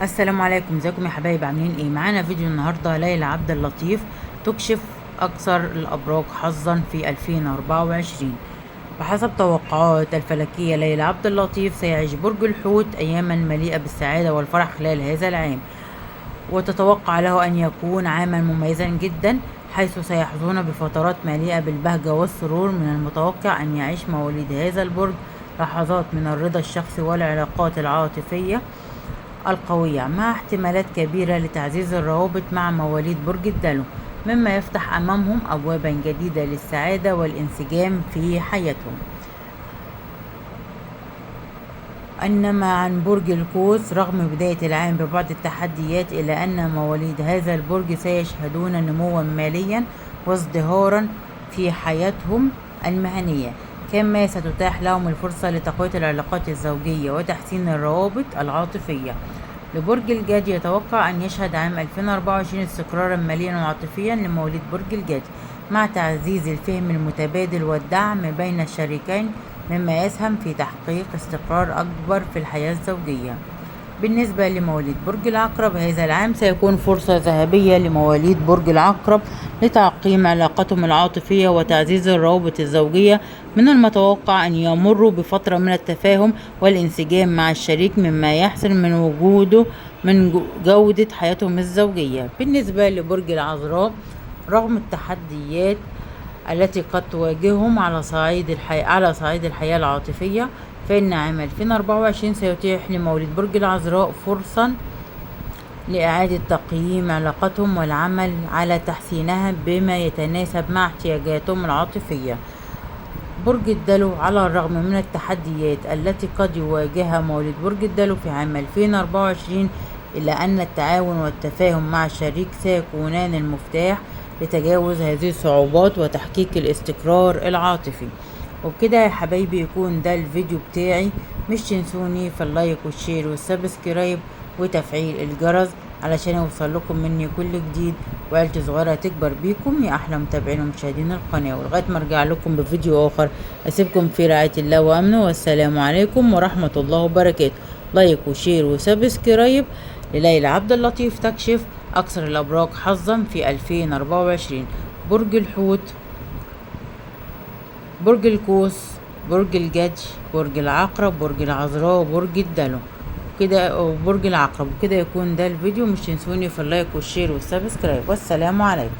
السلام عليكم، ازيكم يا حبايبي؟ عاملين ايه؟ معانا فيديو النهارده. ليلى عبد اللطيف تكشف اكثر الابراج حظا في 2024. بحسب توقعات الفلكيه، ليلى عبد اللطيف سيعيش برج الحوت اياما مليئه بالسعاده والفرح خلال هذا العام، وتتوقع له ان يكون عاما مميزا جدا، حيث سيحظون بفترات مليئه بالبهجه والسرور. من المتوقع ان يعيش مواليد هذا البرج لحظات من الرضا الشخصي والعلاقات العاطفيه القوية، مع احتمالات كبيرة لتعزيز الروابط مع مواليد برج الدلو، مما يفتح أمامهم أبوابا جديدة للسعادة والانسجام في حياتهم. إنما عن برج القوس، رغم بداية العام ببعض التحديات، إلا أن مواليد هذا البرج سيشهدون نموا ماليا وازدهارا في حياتهم المهنية، كما ستتاح لهم الفرصة لتقوية العلاقات الزوجية وتحسين الروابط العاطفية. لبرج الجدي، يتوقع أن يشهد عام 2024 استقرارا ماليا وعاطفيا لمواليد برج الجدي، مع تعزيز الفهم المتبادل والدعم بين الشريكين، مما يسهم في تحقيق استقرار أكبر في الحياة الزوجية. بالنسبة لمواليد برج العقرب، هذا العام سيكون فرصة ذهبية لمواليد برج العقرب لتعقيم علاقتهم العاطفية وتعزيز الروابط الزوجية. من المتوقع أن يمروا بفترة من التفاهم والانسجام مع الشريك، مما يحسن من جودة حياتهم الزوجية. بالنسبة لبرج العذراء، رغم التحديات التي قد تواجههم على صعيد الحياة العاطفية، فإن عام 2024 سيتيح لمواليد برج العذراء فرصة لإعادة تقييم علاقتهم والعمل على تحسينها بما يتناسب مع احتياجاتهم العاطفية. برج الدلو، على الرغم من التحديات التي قد يواجهها مواليد برج الدلو في عام 2024، إلا أن التعاون والتفاهم مع الشريك سيكونان المفتاح لتجاوز هذه الصعوبات وتحقيق الاستقرار العاطفي. وبكده يا حبايبي يكون ده الفيديو بتاعي. مش تنسوني في اللايك والشير والسبسكرايب وتفعيل الجرس علشان يوصل لكم مني كل جديد، وعيلتي صغيرة تكبر بيكم يا احلى متابعين ومشاهدين القناة. ولغاية ما ارجع لكم بفيديو اخر، اسيبكم في رعاية الله وامنه، والسلام عليكم ورحمة الله وبركاته. لايك وشير وسبسكرايب لليلى عبد اللطيف تكشف اكثر الابراج حظا في 2024. برج الحوت، برج القوس، برج الجدي، برج العقرب، برج العذراء، وبرج الدلو كده، وبرج العقرب. وكده يكون ده الفيديو. مش تنسوني في اللايك والشير والسبسكرايب، والسلام عليكم.